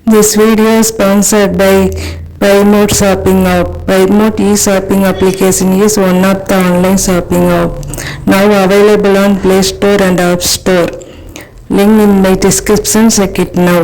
This video is sponsored by Buymode Shopping App. Buymode e-shopping application is one of the online shopping app now available on Play Store and App Store. Link in my description. Check it now.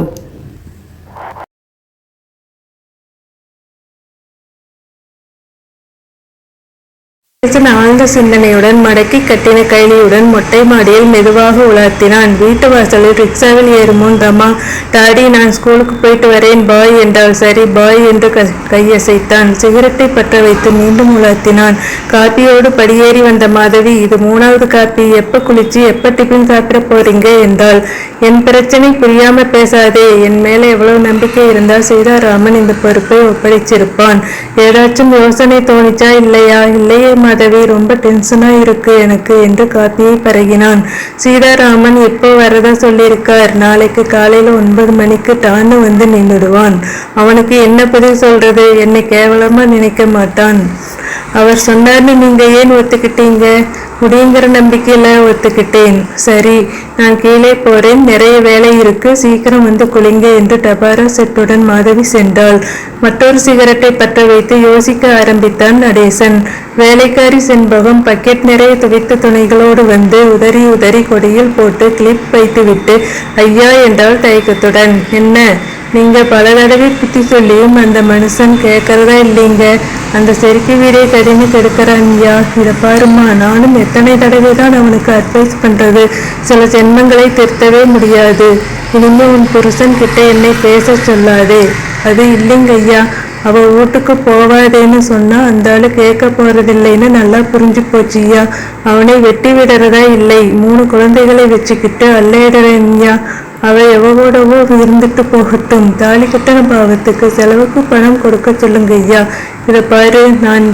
ஆழ்ந்த சிந்தனையுடன் மடக்கி கட்டின கைலியுடன் மொட்டை மாடியில் மெதுவாக உலாத்தினான். வீட்டு வாசலில் ரிக்ஷாவில் ஏறும் முன் ரமா, டாடி நான் ஸ்கூலுக்கு போயிட்டு வரேன் பாய் என்றால். சரி பாய் என்று கையசைத்தான். சிகரெட்டை பற்ற வைத்து மீண்டும் உலாத்தினான். காப்பியோடு படியேறி வந்த மாதவி, இது 3வது காப்பி, எப்ப குளிச்சு எப்ப டிஃபின் சாப்பிட போறீங்க என்றாள். என் பிரச்சனை புரியாம பேசாதே. என் மேல எவ்வளவு நம்பிக்கை இருந்தால் சீதாராமன் இந்த பொறுப்பை ஒப்படைச்சிருப்பான். ஏதாச்சும் யோசனை தோணிச்சா? இல்லையா? இல்லையே மாதவி, ரொம்ப டென்ஷனா இருக்கு எனக்கு என்று காப்பியை பருகினான். சீதாராமன் எப்போ வரதா சொல்லியிருக்கார்? நாளைக்கு காலையில 9 மணிக்கு டான்னு வந்து நின்றுடுவான். அவனுக்கு என்ன பதில் சொல்றது? என்னை கேவலமா நினைக்க மாட்டான். அவர் சொன்னார்னு நீங்க ஏன் ஒத்துக்கிட்டீங்க? முடியுங்கிற நம்பிக்கையில ஒத்துக்கிட்டேன். சரி, நான் கீழே போறேன், நிறைய வேலை இருக்கு, சீக்கிரம் வந்து குளிங்க என்று டபாரா செட்டுடன் மாதவி சென்றாள். மற்றொரு சிகரெட்டை பற்ற வைத்து யோசிக்க ஆரம்பித்தான் நடேசன். வேலைக்காரி செண்பகம் பக்கெட் நிறைய துவைத்த துணிகளோடு வந்து உதறி உதறி கொடியில் போட்டு கிளிப் வைத்துவிட்டு ஐயா என்றால் தயக்கத்துடன். என்ன, நீங்க பல தடவை புத்தி சொல்லியும் அந்த மனுஷன் கேட்கறதா இல்லைங்க. அந்த செருக்கி வீடை கடினு கெடுக்கிறான் ஐயா. இதை பாருமா, நானும் எத்தனை தடவை தான் அவனுக்கு அட்வைஸ் பண்றது, சில ஜென்மங்களை திருத்தவே முடியாது. இனிமே உன் புருஷன் கிட்ட என்னை பேச சொல்லாதே. அது இல்லைங்க ஐயா, அவ வீட்டுக்கு போவாதேன்னு சொன்னா அந்த ஆளு கேட்க போறதில்லைன்னு நல்லா புரிஞ்சு போச்சுய்யா. அவனை வெட்டி விடுறதா இல்லை, 3 குழந்தைகளை வச்சுக்கிட்டு அல்லையிடுறேன்யா. அவ எவ்வளவோ இருந்துட்டு போகட்டும். தாலி கட்டண பாவத்துக்கு செலவுக்கு பணம் கொடுக்க சொல்லுங்க ஐயா. இதை பாரு, நான்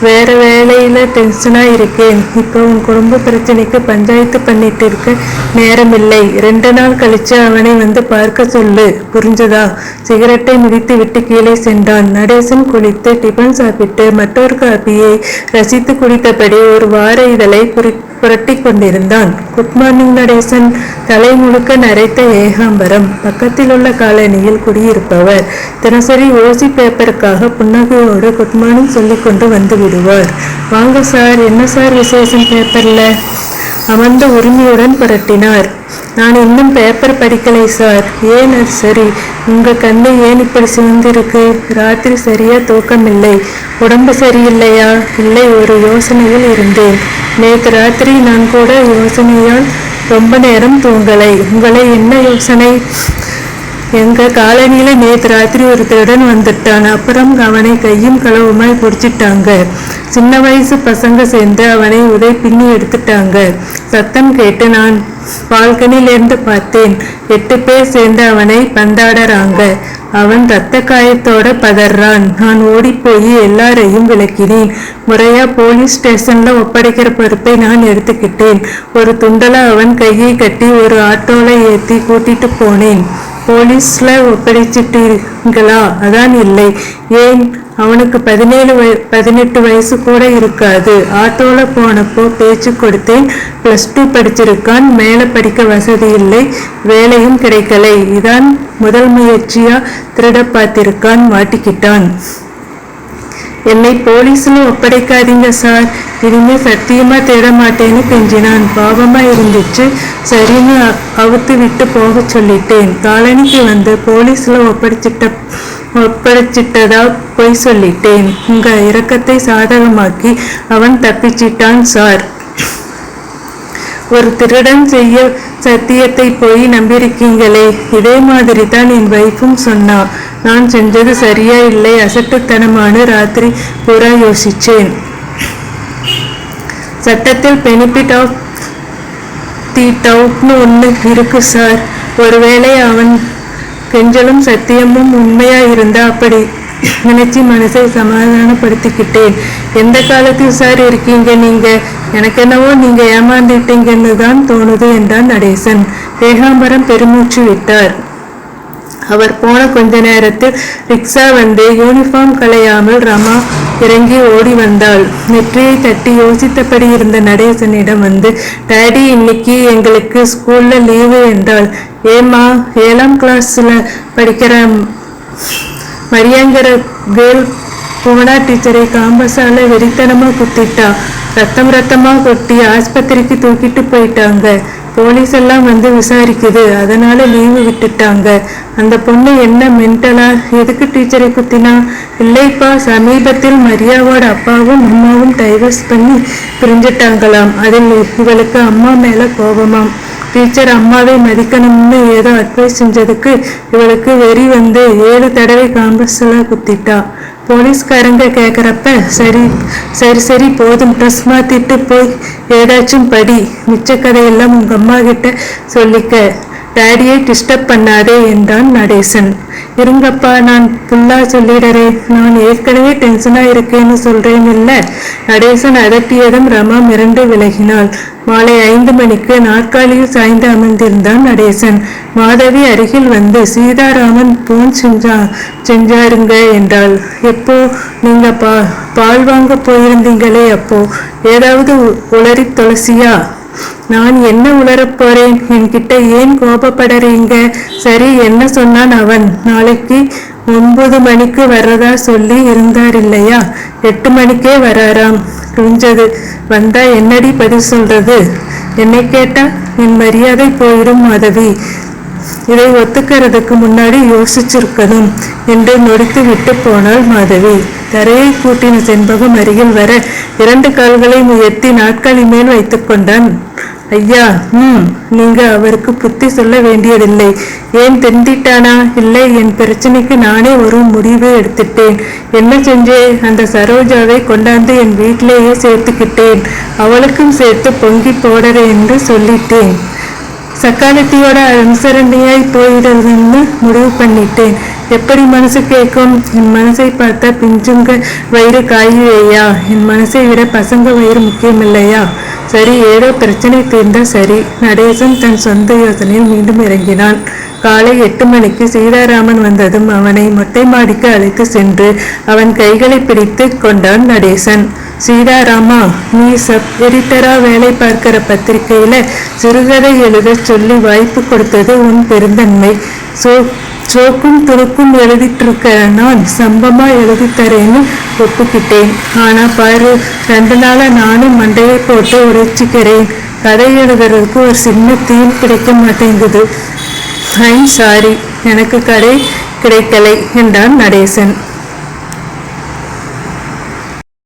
வேற வேலையில டென்ஷனா இருக்கேன். இப்போ உன் குடும்ப பிரச்சனைக்கு பஞ்சாயத்து பண்ணிட்டு இருக்க நேரம் இல்லை. 2 நாள் கழிச்சு அவனை வந்து பார்க்க சொல்லு, புரிஞ்சதா? சிகரெட்டை மிதித்து விட்டு கீழே சென்றான். நடேசன் குளித்து டிபன் சாப்பிட்டு மற்றொரு காப்பியை ரசித்து குடித்தபடி ஒரு வார இதழை புரட்டி கொண்டிருந்தான். Good morning Natesan. தலை முழுக்க நரைத்த ஏகாம்பரம். பக்கத்தில் உள்ள காலனியில் குடியிருப்பவர். தினசரி ஓசி பேப்பருக்காக புன்னகையோடு குட் மார்னிங் சொல்லிக் கொண்டு வந்து விடுவார். வாங்க சார். என்ன சார் விசேஷம் பேப்பர்ல? அமர்ந்த உரிமையுடன் புரட்டினார். நான் இன்னும் பேப்பர் படிக்கலை சார். ஏன்? அது சரி, உங்க கண்ணு ஏன் இப்படி சிவந்திருக்கு? ராத்திரி சரியா தூக்கமில்லை? உடம்பு சரியில்லையா? இல்லை, ஒரு யோசனையில் இருந்தேன். நேற்று ராத்திரி நான் கூட யோசனையால் ரொம்ப நேரம் தூங்கலை. உங்களை என்ன யோசனை? எங்க காலனியில நேற்று ராத்திரி ஒரு திருடன் வந்துட்டான். அப்புறம் அவனை கையும் களவுமாய் பிடிச்சிட்டாங்க. சின்ன வயசு பசங்க சேர்ந்து அவனை உதை பின்னி எடுத்துட்டாங்க. சத்தம் கேட்டு நான் பால்கனிலிருந்து பார்த்தேன். 8 பேர் சேர்ந்து அவனை பந்தாடறாங்க. அவன் ரத்த காயத்தோட பதறான். நான் ஓடி போய் எல்லாரையும் விளக்கினேன். முறையா போலீஸ் ஸ்டேஷன்ல ஒப்படைக்கிற பொறுப்பை நான் எடுத்துக்கிட்டேன். ஒரு துண்டல அவன் கையை கட்டி ஒரு ஆட்டோல ஏற்றி கூட்டிட்டு போனேன். போலீஸ்ல ஒப்படைச்சிட்டீங்களா? அதான் இல்லை. ஏன்? அவனுக்கு 17-18 வயசு கூட இருக்காது. ஆட்டோல போனப்போ பேச்சு கொடுத்தேன். +2 படிச்சிருக்கான். மேல படிக்க வசதி இல்லை, வேலையும் கிடைக்கலை. இதான் முதல் முயற்சியா திருட பார்த்திருக்கான். மாட்டிக்கிட்டான். என்னை போலீஸ்ல ஒப்படைக்காதீங்க சார், இனிமே சத்தியமா தேட மாட்டேன்னு கெஞ்சினான். பாவமா இருந்துச்சு. சரின்னு அவுத்து விட்டு போக சொல்லிட்டேன். காலனிக்கு வந்து போலீஸ்ல ஒப்படைச்சிட்டதா பொய் சொல்லிட்டேன். உங்க இரக்கத்தை சாதகமாக்கி அவன் தப்பிச்சிட்டான் சார். ஒரு திருடன் செய்ய சத்தியத்தை போய் நம்பியிருக்கீங்களே. இதே மாதிரி தான் என் வைஃபும் சொன்னா. நான் செஞ்சது சரியா இல்லை, அசட்டுத்தனமான ராத்திரி பூரா யோசிச்சேன். சட்டத்தில் பெனிஃபிட் ஆஃப் தி டவுட்னு ஒன்று இருக்கு சார். ஒருவேளை அவன் கெஞ்சலும் சத்தியமும் உண்மையா இருந்தா அப்படி நினைச்சு மனசை சமாதானப்படுத்திக்கிட்டேன். எந்த காலத்தில் சார் இருக்கீங்க நீங்க? எனக்கு என்னவோ நீங்க ஏமாந்துட்டீங்கன்னு தான் தோணுது என்றான் நடேசன். ஏகாம்பரம் பெருமூச்சு விட்டார். அவர் போன கொஞ்ச நேரத்தில் ரிக்ஷா வந்து யூனிஃபார்ம் களையாமல் ரமா இறங்கி ஓடி வந்தாள். நெற்றியை தட்டி யோசித்தபடி இருந்த நடேசனிடம் வந்து, டாடி இன்னைக்கு எங்களுக்கு ஸ்கூல்ல லீவு என்றாள். ஏம்மா, 7ஆம் கிளாஸ்ல படிக்கிற மரியாங்கிற கேர்ள் புவனா டீச்சரை காம்பஸால வெறித்தனமா குத்திட்டா. ரத்தமா கொட்டி ஆஸ்பத்திரிக்கு தூக்கிட்டு போயிட்டாங்க. போலீஸ் எல்லாம் வந்து விசாரிக்குது, அதனால லீவு விட்டுட்டாங்க. அந்த பொண்ணு என்ன மென்டலா? எதுக்கு டீச்சரை குத்தினா? இல்லைப்பா, சமீபத்தில் மரியாவோட அப்பாவும் அம்மாவும் டைவர்ஸ் பண்ணி பிரிஞ்சிட்டாங்களாம். அதில் இவளுக்கு அம்மா மேல கோபமாம். டீச்சர் அம்மாவை மதிக்கணும்னு ஏதோ அட்வைஸ் செஞ்சதுக்கு இவளுக்கு வெறி வந்து 7 தடவை காம்பஸ்ல குத்திட்டா. போலீஸ்காரங்க கேட்குறப்ப சரி போதும், ட்ரெஸ் மாத்திட்டு போய் ஏதாச்சும் படி, மிச்ச கதையெல்லாம் உங்க அம்மா கிட்ட சொல்லிக்க, டாடியை டிஸ்டர்ப் பண்ணாதே என்றான் நடேசன். இருங்கப்பா, நான் ஃபுல்லா சொல்லிடுறேன், நான் ஏற்கனவே டென்ஷனா இருக்கேன்னு சொல்றேன் இல்ல. நடேசன் அதட்டியதும் ரமா மிரண்டு விலகினாள். மாலை 5 மணிக்கு நாற்காலியில் சாய்ந்து அமர்ந்திருந்தான் நடேசன். மாதவி அருகில் வந்து, சீதாராமன் போன் செஞ்சாருங்க என்றாள். எப்போ? நீங்க பால் வாங்க போயிருந்தீங்களே அப்போ. ஏதாவது உளறி தொலைசியா? நான் என்ன உளரப் போறேன்? என்கிட்ட ஏன் கோபப்படுறீங்க? சரி, என்ன சொன்னான் அவன்? நாளைக்கு 9 மணிக்கு வர்றதா சொல்லி இருந்தார் இல்லையா? 8 மணிக்கே வராராம். புரிஞ்சது. வந்தா என்னடி பதில் சொல்றது? என்னை கேட்டா என் மரியாதை போயிடும் மாதவி. இதை ஒத்துக்கிறதுக்கு முன்னாடி யோசிச்சிருக்கணும் என்று நொடித்து விட்டு போனாள் மாதவி. தரையை கூட்டின செண்பகம் அருகில் வர 2 கால்களை உயர்த்தி நாட்காலி மேல் வைத்துக் கொண்டான். ஐயா, நீங்க அவருக்கு புத்தி சொல்ல வேண்டியதில்லை. ஏன் திருந்திட்டானா? இல்லை, என் பிரச்சனைக்கு நானே ஒரு முடிவு எடுத்துட்டேன். என்ன செஞ்சேன்? அந்த சரோஜாவை கொண்டாந்து என் வீட்டிலேயே சேர்த்துக்கிட்டேன். அவளுக்கும் சேர்த்து பொங்கி போடுறேன்னு சொல்லிட்டேன். சக்காலத்தியோட அனுசரணையாய் போயிடுறதுன்னு முடிவு பண்ணிட்டேன். எப்படி மனசு கேட்கும்? என் மனசை பார்த்தா பிஞ்சுங்க வயிறு காயுவையா? என் மனசை விட பசங்க வயிறு முக்கியம் இல்லையா? சரி, ஏதோ பிரச்சனை தீர்ந்தா சரி. நடேசன் தன் சொந்த யோசனையில் மீண்டும் இறங்கினான். காலை 8 மணிக்கு சீதாராமன் வந்ததும் அவனை மொட்டை மாடிக்கு அழைத்து சென்று அவன் கைகளை பிடித்து கொண்டான் நடேசன். சீதாராமா, நீ சப் எடிட்டரா வேலை பார்க்கிற பத்திரிகையில சிறுகதை எழுத சொல்லி வாய்ப்பு கொடுத்தது உன் பெருந்தன்மை. சோக்கும் துணுக்கும் எழுதிட்டு இருக்கிற நான் சம்பமா எழுதி தரேன்னு ஒப்புக்கிட்டேன். ஆனா பாரு, 2 நாளா நானும் மண்டையை போட்டு உடைச்சிக்கிறேன். கதை எழுதுறதுக்கு ஒரு சின்ன தீம் கிடைக்க மாட்டேங்குது. ஐம் சாரி, எனக்கு கதை கிடைக்கலை என்றான் நடேசன்.